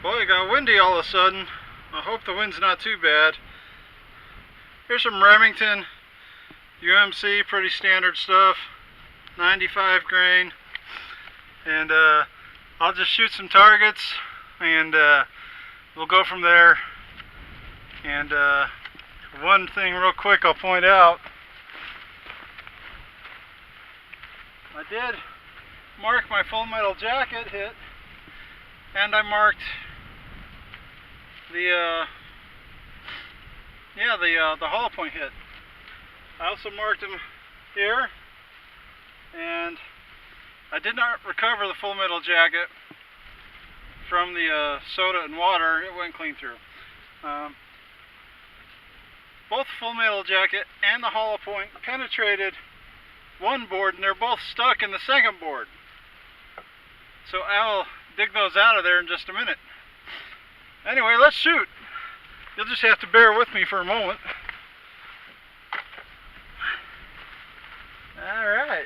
Boy, it got windy all of a sudden. I hope the wind's not too bad. Here's some Remington UMC, pretty standard stuff, 95 grain, and I'll just shoot some targets and we'll go from there. And one thing real quick I'll point out, I did mark my full metal jacket hit, and I marked the hollow point hit. I also marked them here, and I did not recover the full metal jacket from the soda and water. It went clean through. Both the full metal jacket and the hollow point penetrated one board, and they're both stuck in the second board. So I'll dig those out of there in just a minute. Anyway, let's shoot. You'll just have to bear with me for a moment. Alright.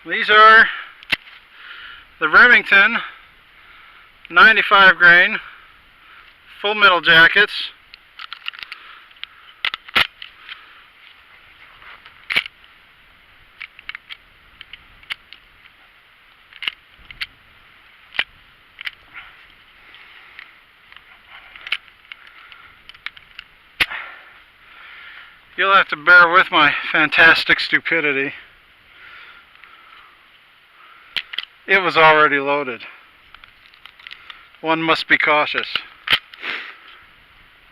These are the Remington 95 grain full metal jackets. You'll have to bear with my fantastic stupidity. It was already loaded. One must be cautious.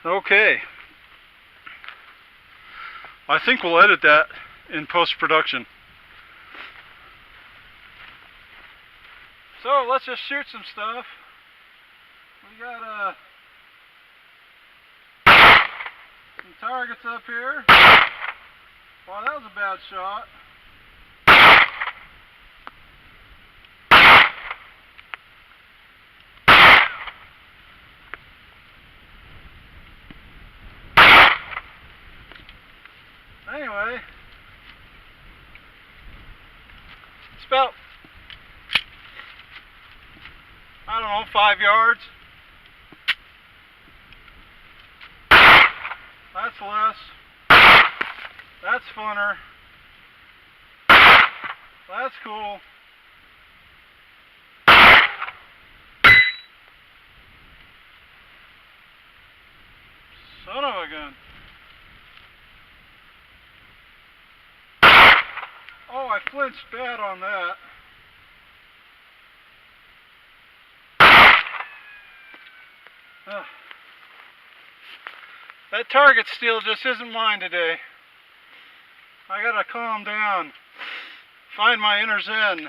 Okay. I think we'll edit that in post-production. So let's just shoot some stuff. We got some targets up here. Wow, that was a bad shot. Anyway, it's about, I don't know, 5 yards. That's less. That's funner. That's cool. Son of a gun. Oh, I flinched bad on that. Ugh. That target steel just isn't mine today. I gotta calm down, find my inner zen.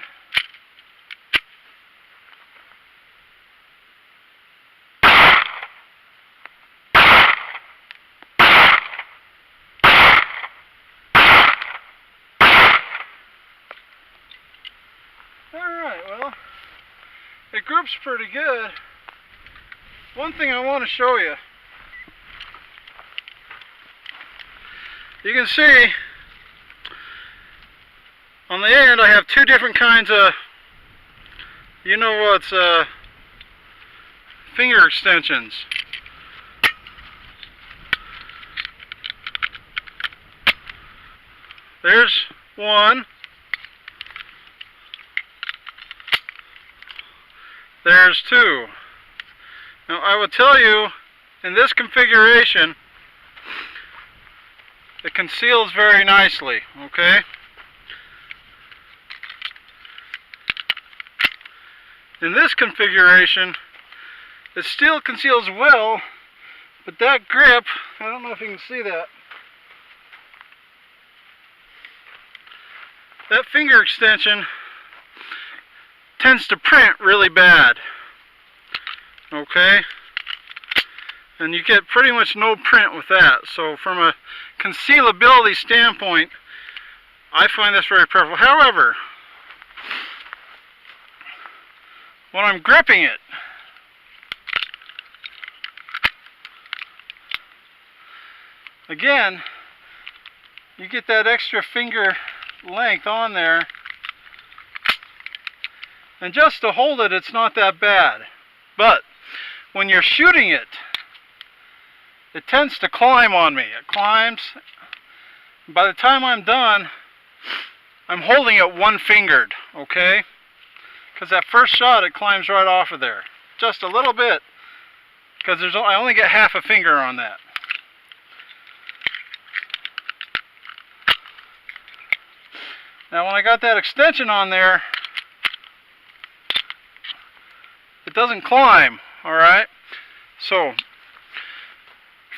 Alright, well, it groups pretty good. One thing I want to show you. You can see on the end I have two different kinds of, you know what's, finger extensions. There's one. There's two. Now I will tell you, in this configuration, it conceals very nicely, okay? In this configuration, it still conceals well, but that grip, I don't know if you can see that. That finger extension tends to print really bad, okay? And you get pretty much no print with that. So from a concealability standpoint, I find this very preferable. However, when I'm gripping it, again, you get that extra finger length on there, and just to hold it, it's not that bad. But when you're shooting it, it tends to climb on me. It climbs. By the time I'm done, I'm holding it one-fingered, okay? Because that first shot, it climbs right off of there. Just a little bit. Because I only get half a finger on that. Now when I got that extension on there, it doesn't climb, alright? So,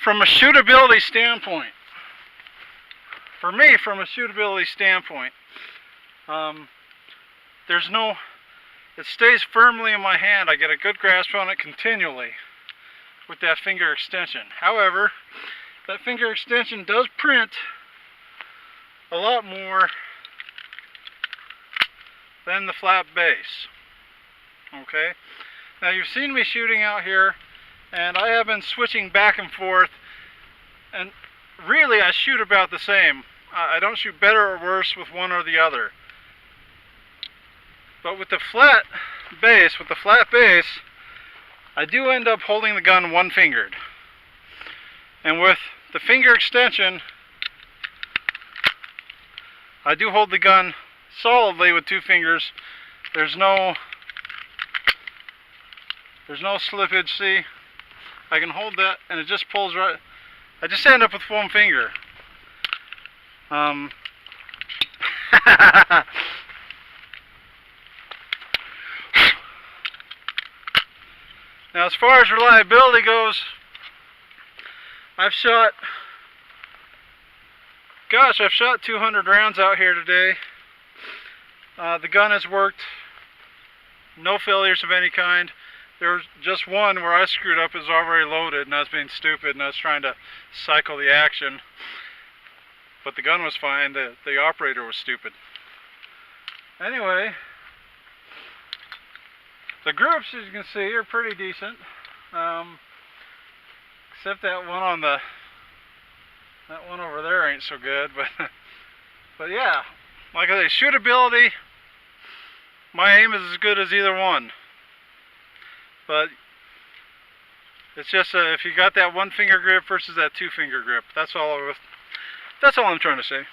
from a shootability standpoint, for me, from a shootability standpoint, there's no, it stays firmly in my hand. I get a good grasp on it continually with that finger extension. However, that finger extension does print a lot more than the flat base. Okay? Now you've seen me shooting out here, and I have been switching back and forth, and really I shoot about the same. I don't shoot better or worse with one or the other. But with the flat base, I do end up holding the gun one-fingered. And with the finger extension, I do hold the gun solidly with two fingers. There's no slippage, see? I can hold that and it just pulls right. I just end up with one finger. Now as far as reliability goes, I've shot 200 rounds out here today. The gun has worked, no failures of any kind. There was just one where I screwed up. It was already loaded and I was being stupid and I was trying to cycle the action. But the gun was fine, the operator was stupid. Anyway, the groups, as you can see, are pretty decent. Except that one that one over there ain't so good, but yeah, like I say, shootability, my aim is as good as either one. But it's just if you got that one finger grip versus that two finger grip, that's all I'm trying to say.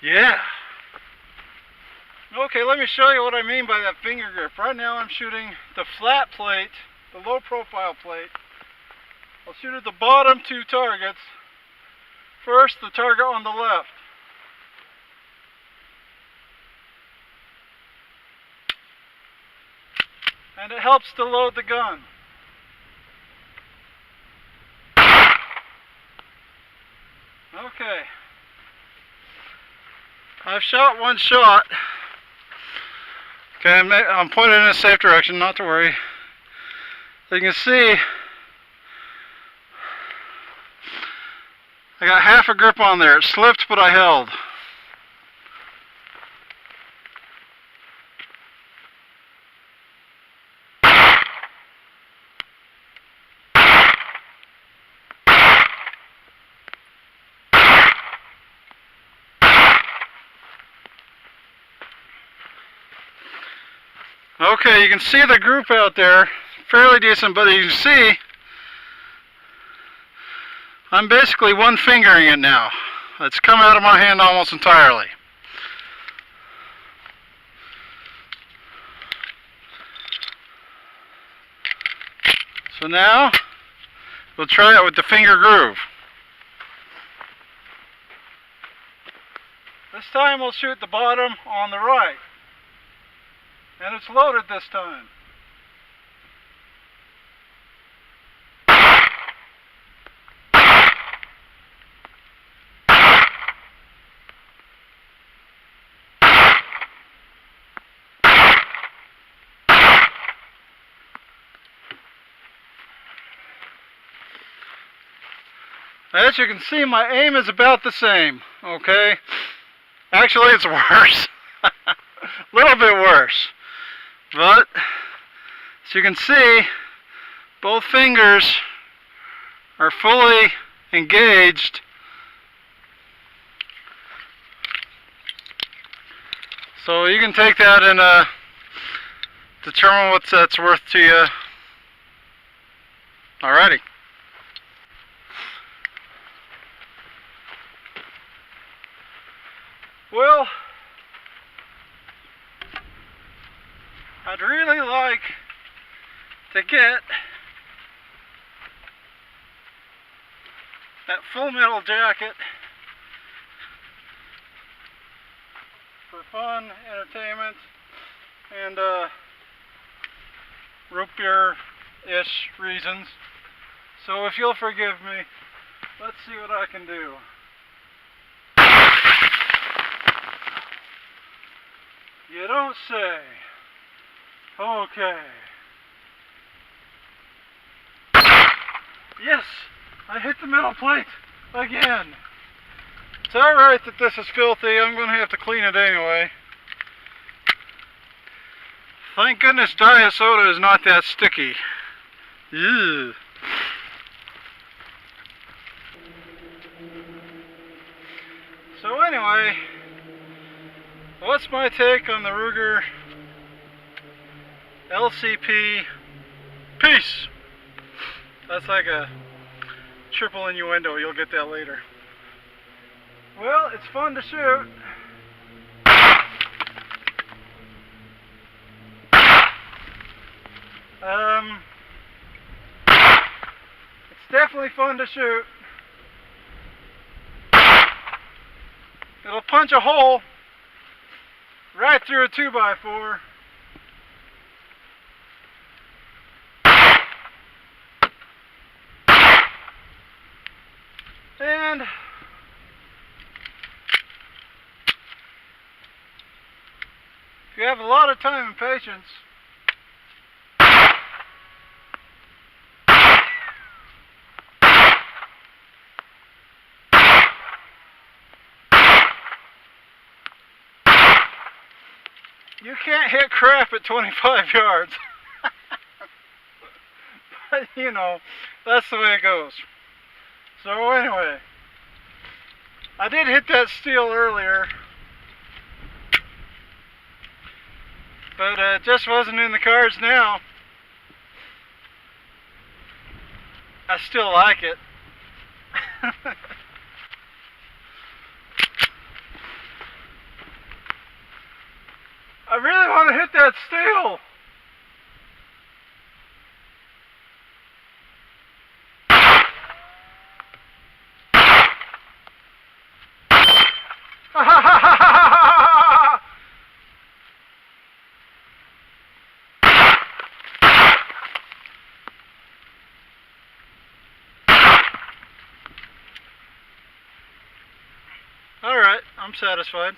Yeah. Okay, let me show you what I mean by that finger grip. Right now I'm shooting the flat plate, the low profile plate. I'll shoot at the bottom two targets. First, the target on the left. And it helps to load the gun. Okay. I've shot one shot. Okay, I'm pointed in a safe direction, not to worry. As you can see, I got half a grip on there. It slipped, but I held. Okay, you can see the group out there, fairly decent, but you can see I'm basically one fingering it now. It's come out of my hand almost entirely. So now we'll try it with the finger groove. This time we'll shoot the bottom on the right. And it's loaded this time. As you can see, my aim is about the same, okay? Actually, it's worse. A little bit worse. But, as you can see, both fingers are fully engaged. So you can take that and determine what that's worth to you. Alrighty. Well, I'd really like to get that full metal jacket for fun, entertainment, and root beer-ish reasons. So if you'll forgive me, let's see what I can do. You don't say. Okay. Yes! I hit the metal plate again. It's alright that this is filthy. I'm going to have to clean it anyway. Thank goodness diet soda is not that sticky. Ew. So anyway, what's my take on the Ruger LCP? Peace! That's like a triple innuendo. You'll get that later. Well, it's fun to shoot. It's definitely fun to shoot. It'll punch a hole right through a 2x4. And if you have a lot of time and patience, you can't hit crap at 25 yards. But you know, that's the way it goes. So anyway, I did hit that steel earlier, but it just wasn't in the cards now. I still like it. I really want to hit that steel. Alright, I'm satisfied.